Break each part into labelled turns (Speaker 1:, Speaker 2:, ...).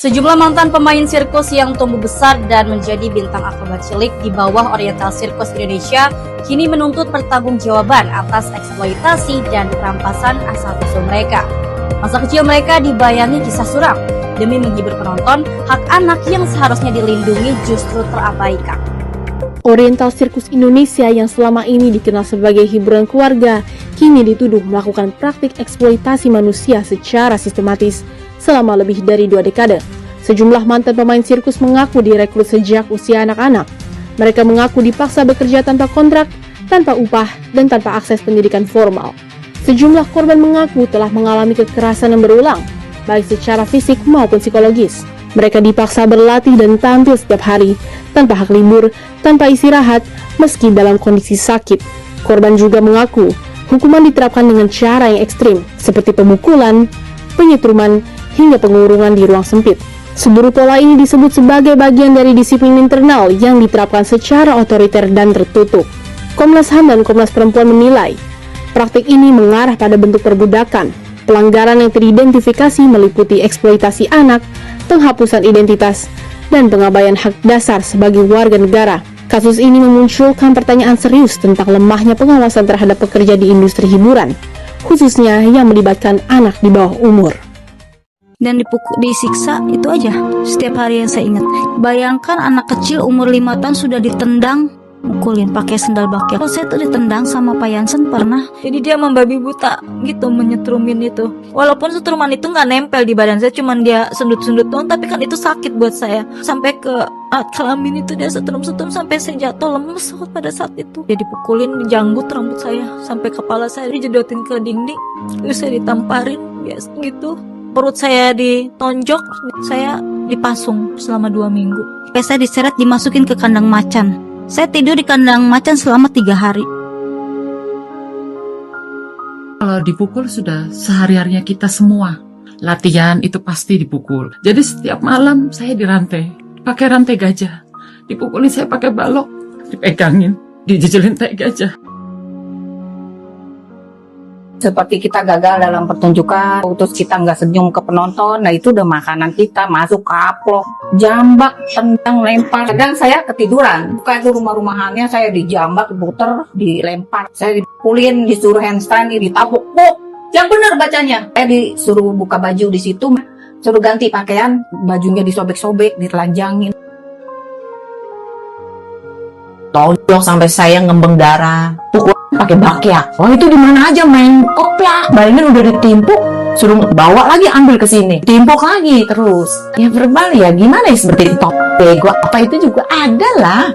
Speaker 1: Sejumlah mantan pemain sirkus yang tumbuh besar dan menjadi bintang akrobat cilik di bawah Oriental Circus Indonesia kini menuntut pertanggungjawaban atas eksploitasi dan perampasan asal-usul mereka. Masa kecil mereka dibayangi kisah suram. Demi menghibur penonton, hak anak yang seharusnya dilindungi justru terabaikan.
Speaker 2: Oriental Circus Indonesia yang selama ini dikenal sebagai hiburan keluarga, kini dituduh melakukan praktik eksploitasi manusia secara sistematis selama lebih dari 2 dekade. Sejumlah mantan pemain sirkus mengaku direkrut sejak usia anak-anak. Mereka mengaku dipaksa bekerja tanpa kontrak, tanpa upah, dan tanpa akses pendidikan formal. Sejumlah korban mengaku telah mengalami kekerasan yang berulang, baik secara fisik maupun psikologis. Mereka dipaksa berlatih dan tampil setiap hari, tanpa hak libur, tanpa istirahat, meski dalam kondisi sakit. Korban juga mengaku, hukuman diterapkan dengan cara yang ekstrim, seperti pemukulan, penyetruman, hingga pengurungan di ruang sempit. Seluruh pola ini disebut sebagai bagian dari disiplin internal yang diterapkan secara otoriter dan tertutup. Komnas HAM dan Komnas Perempuan menilai, praktik ini mengarah pada bentuk perbudakan. Pelanggaran yang teridentifikasi meliputi eksploitasi anak, penghapusan identitas, dan pengabaian hak dasar sebagai warga negara. Kasus ini memunculkan pertanyaan serius tentang lemahnya pengawasan terhadap pekerja di industri hiburan, khususnya yang melibatkan anak di bawah umur.
Speaker 3: Dan disiksa, itu aja setiap hari yang saya ingat. Bayangkan anak kecil umur 5 tahun sudah ditendang, mukulin pakai sendal bakya. Kalau saya tuh ditendang sama Pak Yansen pernah. Jadi dia membabi buta gitu, menyetrumin itu. Walaupun setruman itu nggak nempel di badan saya, cuman dia sundut-sundut doang, tapi kan itu sakit buat saya. Sampai ke alat kelamin itu dia setrum-setrum sampai saya jatuh lemes pada saat itu. Dia dipukulin, dijanggut rambut saya sampai kepala saya dijedotin ke dinding. Terus saya ditamparin, biasa gitu. Perut saya ditonjok, saya dipasung selama 2 minggu. Saya diseret dimasukin ke kandang macan. Saya tidur di kandang macan selama 3 hari.
Speaker 4: Kalau dipukul sudah sehari-harinya kita semua. Latihan itu pasti dipukul. Jadi setiap malam saya dirantai, pakai rantai gajah. Dipukulin saya pakai balok, dipegangin, dijejelin tai gajah.
Speaker 5: Seperti kita gagal dalam pertunjukan, terus kita nggak senyum ke penonton, nah itu udah makanan kita, masuk kaplok, jambak, tendang, lempar. Kadang saya ketiduran, bukan itu rumah-rumahannya, saya dijambak, diputer, dilempar. Saya dipukulin, disuruh handstand, ditapuk, yang benar bacanya. Saya disuruh buka baju di situ, suruh ganti pakaian, bajunya disobek-sobek, ditelanjangin. Tonjok sampai saya ngembeng darah, pukul pakai bakyak. Oh itu di mana aja main koplak. Bayangin udah ditimpuk, suruh bawa lagi ambil ke sini, timpuk lagi terus. Ya verbal ya gimana ya, seperti top bego apa itu juga ada lah.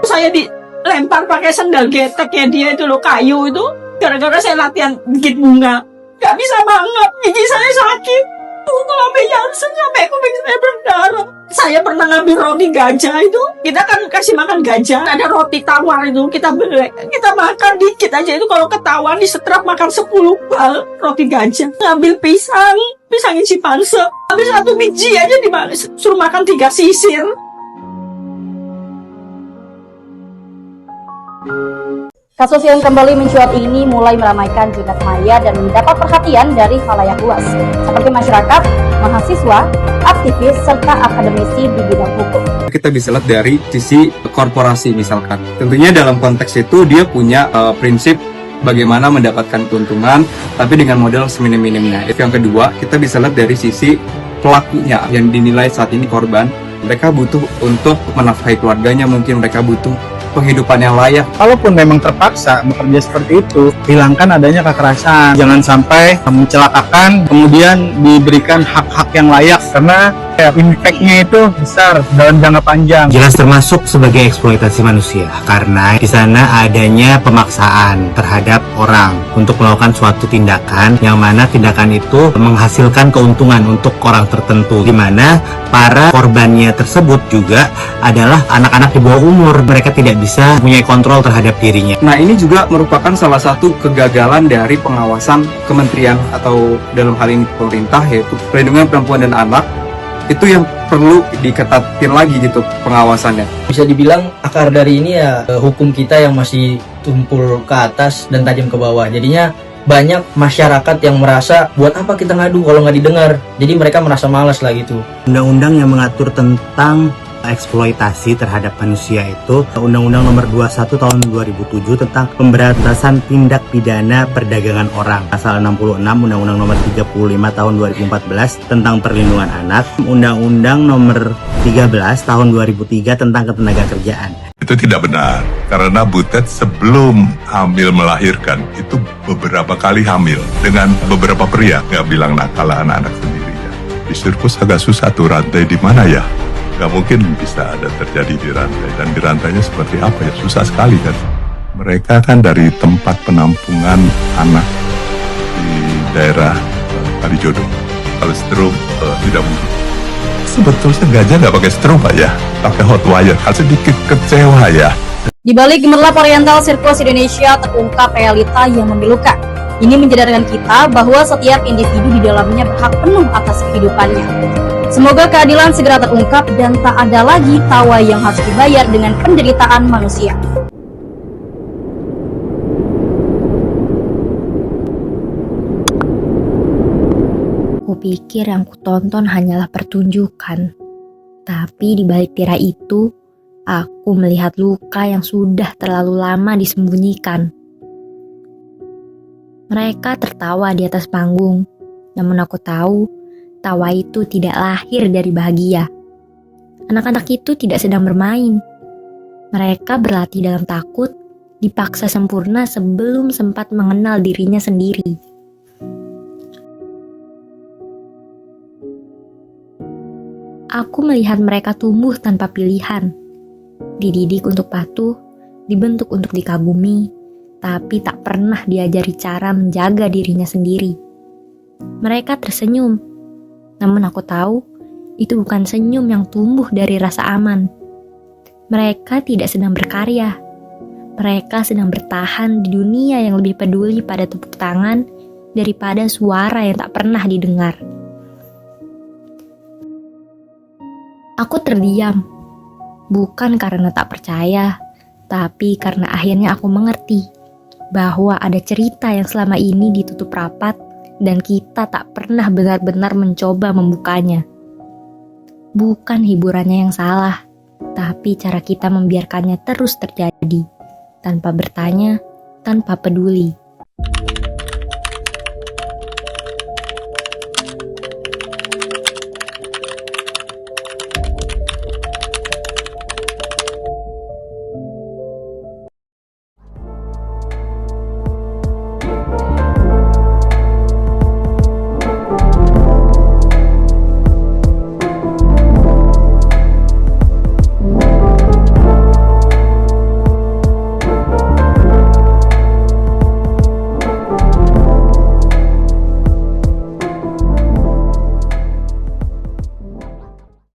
Speaker 6: Saya dilempar pakai sendal geteknya dia itu loh, kayu itu. Gara-gara saya latihan gigit bunga, gak bisa banget, gigi saya sakit. Kalau sampai Yansen, sampai kuping saya berdarah. Saya pernah ngambil roti gajah itu. Kita kan kasih makan gajah, ada roti tawar itu, kita beli, kita makan dikit aja itu. Kalau ketahuan disetrap makan 10 bal roti gajah. Ngambil pisang isi panse, habis 1 biji aja suruh makan 3 sisir.
Speaker 1: Kasus yang kembali mencuat ini mulai meramaikan jagat maya dan mendapat perhatian dari khalayak luas, seperti masyarakat, mahasiswa, aktivis, serta akademisi di bidang hukum.
Speaker 7: Kita bisa lihat dari sisi korporasi misalkan. Tentunya dalam konteks itu dia punya prinsip bagaimana mendapatkan keuntungan, tapi dengan modal seminim-minimnya. Yang kedua, kita bisa lihat dari sisi pelakunya yang dinilai saat ini korban. Mereka butuh untuk menafkahi keluarganya, mungkin mereka butuh penghidupan yang layak.
Speaker 8: Kalaupun memang terpaksa bekerja seperti itu, hilangkan adanya kekerasan. Jangan sampai mencelakakan, kemudian diberikan hak-hak yang layak, karena impact-nya itu besar dalam jangka panjang.
Speaker 9: Jelas termasuk sebagai eksploitasi manusia, karena di sana adanya pemaksaan terhadap orang untuk melakukan suatu tindakan yang mana tindakan itu menghasilkan keuntungan untuk orang tertentu, di mana para korbannya tersebut juga adalah anak-anak di bawah umur. Mereka tidak bisa mempunyai kontrol terhadap dirinya.
Speaker 7: Nah, ini juga merupakan salah satu kegagalan dari pengawasan kementerian atau dalam hal ini pemerintah, yaitu Perlindungan Perempuan dan Anak. Itu yang perlu diketatin lagi gitu pengawasannya.
Speaker 10: Bisa dibilang akar dari ini ya hukum kita yang masih tumpul ke atas dan tajam ke bawah. Jadinya banyak masyarakat yang merasa buat apa kita ngadu kalau nggak didengar. Jadi mereka merasa malas lah gitu.
Speaker 9: Undang-undang yang mengatur tentang eksploitasi terhadap manusia itu Undang-Undang Nomor 21 Tahun 2007 tentang pemberantasan tindak pidana perdagangan orang. Pasal 66 Undang-Undang Nomor 35 Tahun 2014 tentang perlindungan anak, Undang-Undang Nomor 13 Tahun 2003 tentang ketenagakerjaan.
Speaker 11: Itu tidak benar, karena Butet sebelum hamil melahirkan itu beberapa kali hamil dengan beberapa pria. Nggak bilang nakal anak-anak sendiri ya. Di sirkus agak susah tuh, rantai di mana ya? Nggak mungkin bisa ada terjadi di rantai, dan di rantainya seperti apa ya, susah sekali kan. Mereka kan dari tempat penampungan anak di daerah Kalijodo. Kalau strum tidak mungkin. Sebetulnya gajah nggak pakai strum Pak ya, pakai hot wire. Kan sedikit kecewa ya.
Speaker 1: Di balik gemerlap Oriental Circus Indonesia terungkap realita yang memilukan. Ini menyadarkan kita bahwa setiap individu di dalamnya berhak penuh atas kehidupannya. Semoga keadilan segera terungkap dan tak ada lagi tawa yang harus dibayar dengan penderitaan manusia.
Speaker 12: Kupikir yang kutonton hanyalah pertunjukan. Tapi di balik tirai itu, aku melihat luka yang sudah terlalu lama disembunyikan. Mereka tertawa di atas panggung, namun aku tahu tawa itu tidak lahir dari bahagia. Anak-anak itu tidak sedang bermain. Mereka berlatih dalam takut, dipaksa sempurna sebelum sempat mengenal dirinya sendiri. Aku melihat mereka tumbuh tanpa pilihan, dididik untuk patuh, dibentuk untuk dikagumi, tapi tak pernah diajari cara menjaga dirinya sendiri. Mereka tersenyum, namun aku tahu itu bukan senyum yang tumbuh dari rasa aman. Mereka tidak sedang berkarya. Mereka sedang bertahan di dunia yang lebih peduli pada tepuk tangan daripada suara yang tak pernah didengar. Aku terdiam, bukan karena tak percaya, tapi karena akhirnya aku mengerti bahwa ada cerita yang selama ini ditutup rapat dan kita tak pernah benar-benar mencoba membukanya. Bukan hiburannya yang salah, tapi cara kita membiarkannya terus terjadi, tanpa bertanya, tanpa peduli.